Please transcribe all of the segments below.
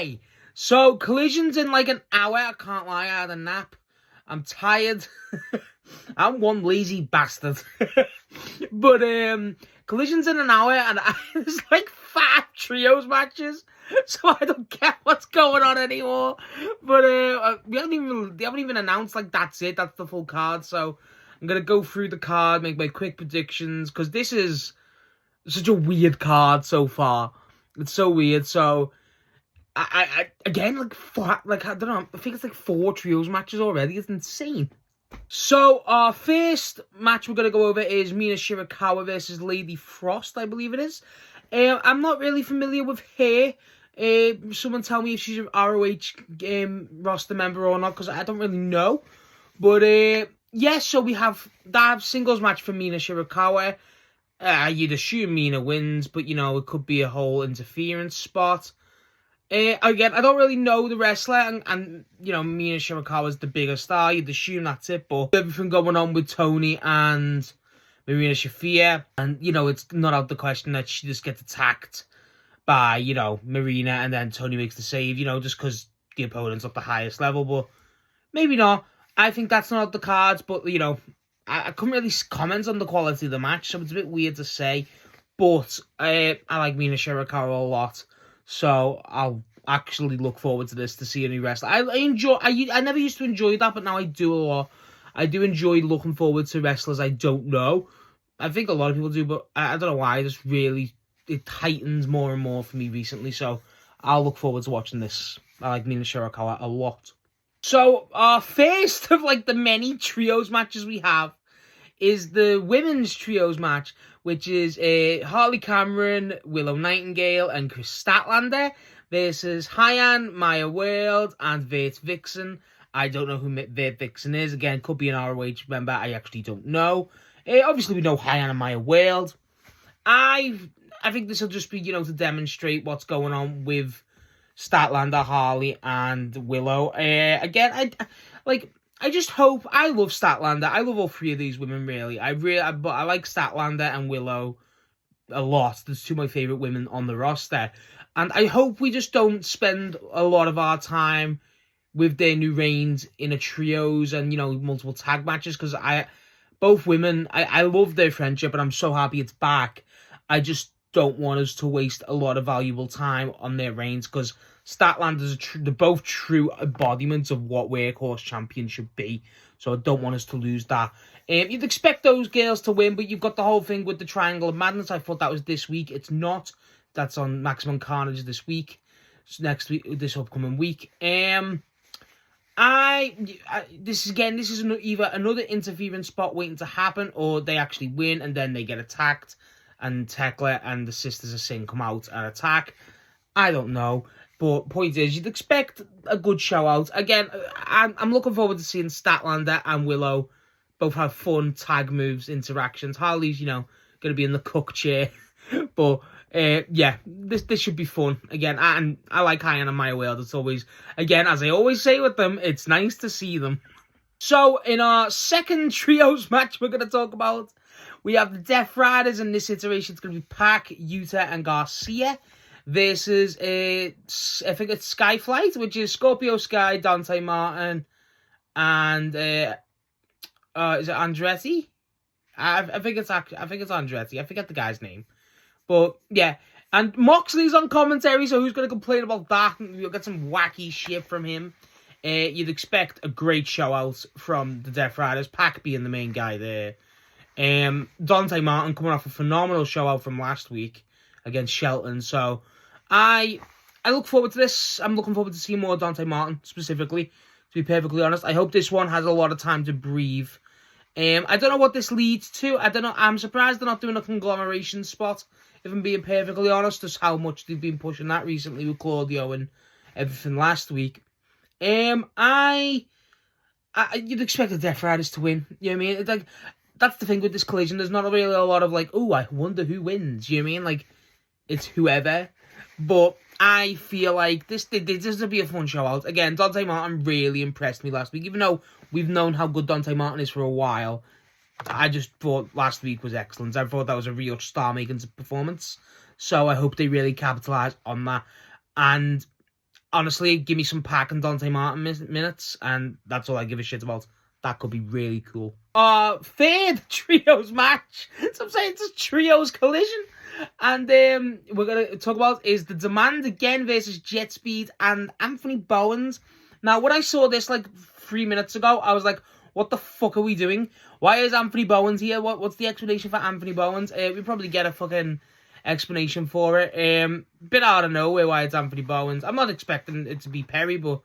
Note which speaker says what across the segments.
Speaker 1: Hi. So, Collision's in like an hour. I can't lie, I had a nap. I'm tired. I'm one lazy bastard. But, Collision's in an hour and there's like 5 trios matches. So I don't get what's going on anymore. But, they haven't even announced like that's it. That's the full card. So, I'm going to go through the card, make my quick predictions. Because this is such a weird card so far. It's so weird. So, I again, like, I don't know, I think it's like 4 trios matches already. It's insane. So, our first match we're going to go over is Mina Shirakawa versus Lady Frost, I believe it is. I'm not really familiar with her. Someone tell me if she's an ROH roster member or not, because I don't really know. But, yeah, so we have that singles match for Mina Shirakawa. You'd assume Mina wins, but, you know, it could be a whole interference spot. Again, I don't really know the wrestler, and you know, Mina Shirakawa's the bigger star. You'd assume that's it, but everything going on with Tony and Marina Shafir, and, you know, it's not out the question that she just gets attacked by, you know, Marina, and then Tony makes the save, you know, just because the opponent's at the highest level, but maybe not. I think that's not out the cards, but, you know, I couldn't really comment on the quality of the match, so it's a bit weird to say, but I like Mina Shirakawa a lot. So I'll actually look forward to this, to see a new wrestler. I never used to enjoy that, but now I do a lot. I do enjoy looking forward to wrestlers I don't know. I think a lot of people do, but I don't know why. It heightens more and more for me recently. So I'll look forward to watching this. I like Mina Shirakawa a lot. So our first of like the many trios matches we have is the women's trios match, which is Harley Cameron, Willow Nightingale, and Chris Statlander versus Hyan, Maya World, and Vert Vixen. I don't know who Vert Vixen is. Again, could be an ROH member. I actually don't know. Obviously, we know Hyan and Maya World. I think this will just be, you know, to demonstrate what's going on with Statlander, Harley, and Willow. Again, I just hope. I love Statlander. I love all 3 of these women, really. But I like Statlander and Willow a lot. There's 2 of my favourite women on the roster. And I hope we just don't spend a lot of our time with their new reigns in a trios and, you know, multiple tag matches. Because both women, I love their friendship and I'm so happy it's back. I just don't want us to waste a lot of valuable time on their reigns, because Statlander's they're both true embodiments of what Workhorse Champion should be. So I don't want us to lose that. You'd expect those girls to win, but you've got the whole thing with the Triangle of Madness. I thought that was this week. It's not. That's on Maximum Carnage this week. It's next week, this upcoming week. This is either another interference spot waiting to happen, or they actually win and then they get attacked, and Tekla and the Sisters of Sin come out and attack. I don't know. But point is, you'd expect a good show out. Again, I'm looking forward to seeing Statlander and Willow both have fun tag moves, interactions. Harley's, you know, going to be in the cook chair. But, yeah, this should be fun. Again, and I like Hyan and Maya World. It's always, again, as I always say with them, it's nice to see them. So, in our second trios match we're going to talk about, we have the Death Riders. In this iteration, it's going to be Pac, Yuta, and Garcia versus, I think it's Skyflight, which is Scorpio Sky, Dante Martin, and, is it Andretti? I think it's Andretti. I forget the guy's name. But, yeah. And Moxley's on commentary, so who's going to complain about that? You'll get some wacky shit from him. You'd expect a great show out from the Death Riders, Pac being the main guy there. Dante Martin coming off a phenomenal show out from last week against Shelton. So I look forward to this. I'm looking forward to seeing more Dante Martin specifically, to be perfectly honest. I hope this one has a lot of time to breathe. I don't know what this leads to. I don't know. I'm surprised they're not doing a conglomeration spot, if I'm being perfectly honest, just how much they've been pushing that recently with Claudio and everything last week. You'd expect the Death Riders to win. You know what I mean? It's like, that's the thing with this collision. There's not really a lot of like, oh, I wonder who wins. You know what I mean? Like, it's whoever. But I feel like this will be a fun show out. Again, Dante Martin really impressed me last week. Even though we've known how good Dante Martin is for a while, I just thought last week was excellent. I thought that was a real star-making performance. So I hope they really capitalise on that. And honestly, give me some Pac and Dante Martin minutes, and that's all I give a shit about. That could be really cool. Third trios match. So I'm saying it's a trios collision. And we're going to talk about is the Demand again versus Jet Speed and Anthony Bowens. Now, when I saw this like 3 minutes ago, I was like, what the fuck are we doing? Why is Anthony Bowens here? What's the explanation for Anthony Bowens? We probably get a fucking explanation for it. Bit out of nowhere why it's Anthony Bowens. I'm not expecting it to be Perry, but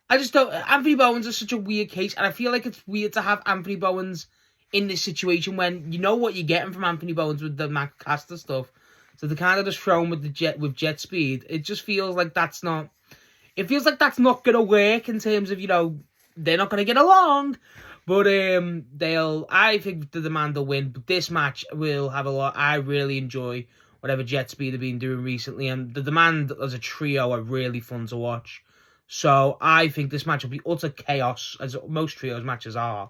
Speaker 1: I just don't. Anthony Bowens is such a weird case, and I feel like it's weird to have Anthony Bowens in this situation when you know what you're getting from Anthony Bowens with the Max Caster stuff. So to kind of just throw him with jet speed, it just feels like that's not. It feels like that's not gonna work in terms of, you know, they're not gonna get along. But I think the Demand will win. But this match will have a lot. I really enjoy whatever Jet Speed have been doing recently, and the Demand as a trio are really fun to watch. So I think this match will be utter chaos, as most trios matches are.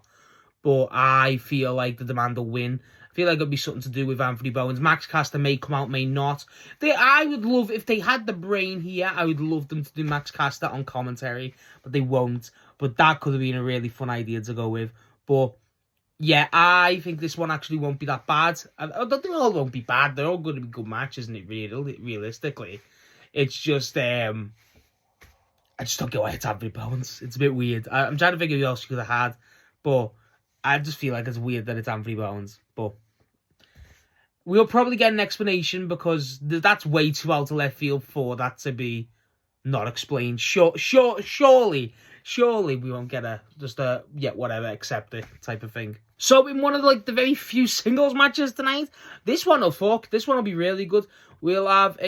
Speaker 1: But I feel like the Demand will win. I feel like it'll be something to do with Anthony Bowens. Max Caster may come out, may not. I would love, if they had the brain here, I would love them to do Max Caster on commentary. But they won't. But that could have been a really fun idea to go with. But yeah, I think this one actually won't be that bad. They all won't be bad. They're all going to be good matches, isn't it, realistically? It's just, I just don't get why it's Anthony Bowens. It's a bit weird. I'm trying to figure out who else you could have had, but I just feel like it's weird that it's Anthony Bowens. But we'll probably get an explanation because that's way too out of left field for that to be not explained. Surely we won't get whatever, accept it type of thing. So in one of the very few singles matches tonight, this one will be really good. We'll have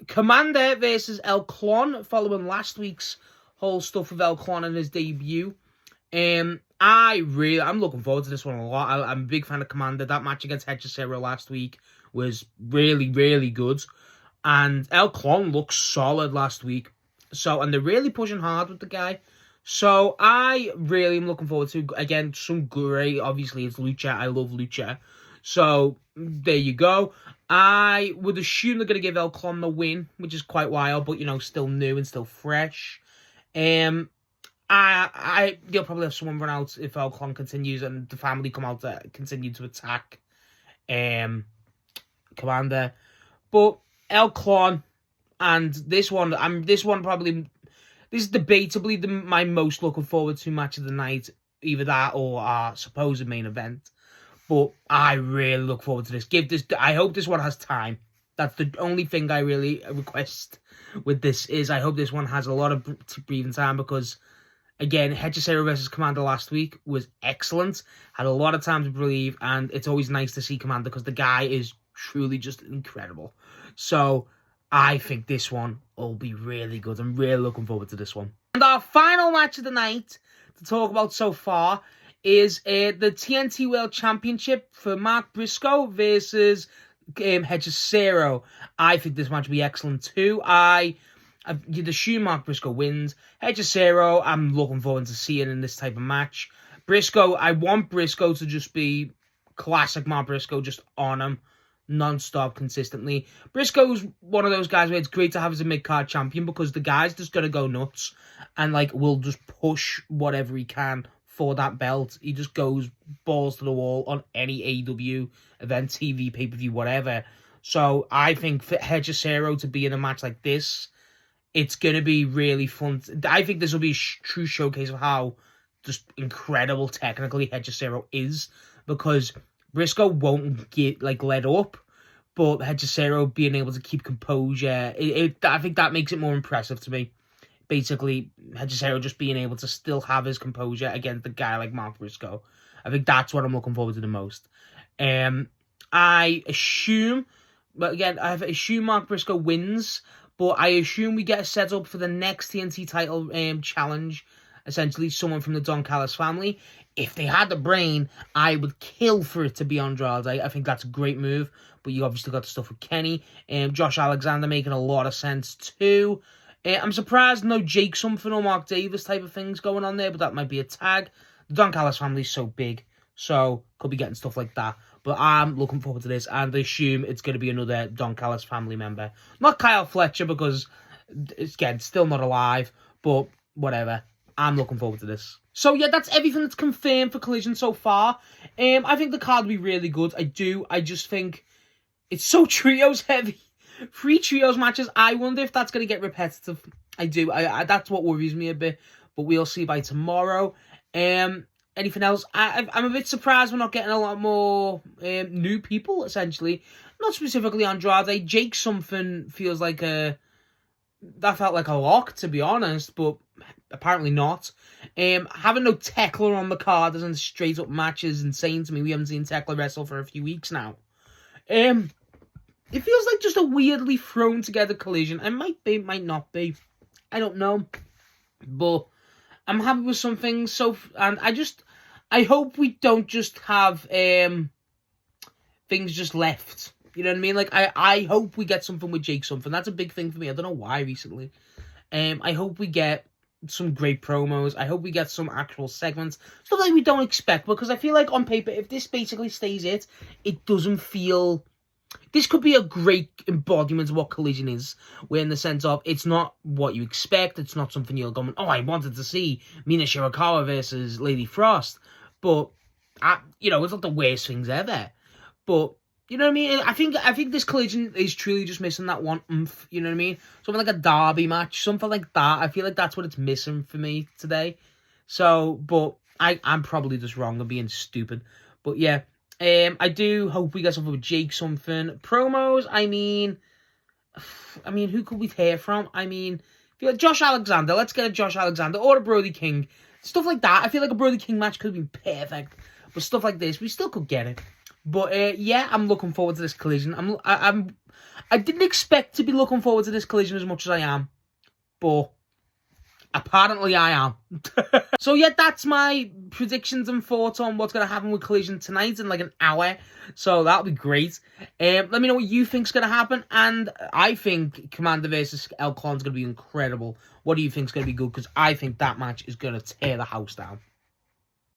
Speaker 1: Commander versus El Clon following last week's whole stuff with El Clon and his debut. I'm looking forward to this one a lot. I'm a big fan of Commander. That match against Hechicero last week was really, really good. And El Clon looked solid last week. And they're really pushing hard with the guy. So I really am looking forward to, again, some great, obviously it's Lucha. I love Lucha. So there you go. I would assume they're going to give El Clon the win, which is quite wild, but, you know, still new and still fresh. They'll probably have someone run out if El Clon continues and the family come out to continue to attack Commander. But El Clon and this is debatably my most looking forward to match of the night. Either that or our supposed main event. But I really look forward to this. I hope this one has time. That's the only thing I really request with this is I hope this one has a lot of breathing time because, again, Hechicero versus Commander last week was excellent. Had a lot of time to breathe, and it's always nice to see Commander because the guy is truly just incredible. So I think this one will be really good. I'm really looking forward to this one. And our final match of the night to talk about so far is the TNT World Championship for Mark Briscoe versus Hechicero. I think this match will be excellent too. You'd assume Mark Briscoe wins. Hechicero, I'm looking forward to seeing in this type of match. Briscoe, I want Briscoe to just be classic Mark Briscoe, just on him, non-stop, consistently. Briscoe's one of those guys where it's great to have as a mid-card champion because the guy's just going to go nuts and will just push whatever he can for that belt. He just goes balls to the wall on any AEW event, TV, pay-per-view, whatever. So I think for Hechicero to be in a match like this, it's going to be really fun. I think this will be a true showcase of how just incredible technically Hechicero is because Briscoe won't get let up, but Hechicero being able to keep composure, I think that makes it more impressive to me. Basically, Hechicero just being able to still have his composure against a guy like Mark Briscoe. I think that's what I'm looking forward to the most. I assume Mark Briscoe wins, but I assume we get a setup for the next TNT title challenge. Essentially, someone from the Don Callis family. If they had the brain, I would kill for it to be Andrade. I think that's a great move, but you obviously got the stuff with Kenny. Josh Alexander making a lot of sense too. I'm surprised no Jake something or Mark Davis type of things going on there, but that might be a tag. The Don Callis family is so big, so could be getting stuff like that. But I'm looking forward to this, and I assume it's going to be another Don Callis family member. Not Kyle Fletcher, because Again, still not alive, but whatever. I'm looking forward to this. So yeah, that's everything that's confirmed for Collision so far. I think the card will be really good. I just think it's so trios heavy. 3 trios matches. I wonder if that's going to get repetitive. I do. I that's what worries me a bit. But we'll see by tomorrow. Anything else? I'm a bit surprised we're not getting a lot more new people, essentially. Not specifically Andrade. Jake something feels like that felt like a lock, to be honest, but apparently not. Having no Tekla on the card as in straight up match is insane to me. We haven't seen Tekla wrestle for a few weeks now. It feels like just a weirdly thrown together Collision. It might be, might not be. I don't know. But I'm happy with some things. And I hope we don't just have things just left. You know what I mean? Like, I hope we get something with Jake something. That's a big thing for me. I don't know why recently. I hope we get some great promos. I hope we get some actual segments. Stuff like we don't expect. Because I feel like on paper, if this basically stays it doesn't feel... This could be a great embodiment of what Collision is. Where in the sense of, it's not what you expect. It's not something you're going, oh, I wanted to see Mina Shirakawa versus Lady Frost. But, it's not the worst things ever. But... You know what I mean? I think this Collision is truly just missing that one oomph, you know what I mean? Something like a derby match, something like that. I feel like that's what it's missing for me today. So, but I'm probably just wrong and being stupid. But yeah, I do hope we get something with Jake something. Promos, I mean, who could we hear from? I mean, feel like Josh Alexander. Let's get a Josh Alexander or a Brody King. Stuff like that. I feel like a Brody King match could have been perfect. But stuff like this, we still could get it. But yeah, I'm looking forward to this Collision. I didn't expect to be looking forward to this Collision as much as I am, but apparently I am. So yeah, that's my predictions and thoughts on what's going to happen with Collision tonight in like an hour. So that'll be great. Let me know what you think's going to happen, and I think Commander versus El Con's going to be incredible. What do you think's going to be good? Because I think that match is going to tear the house down.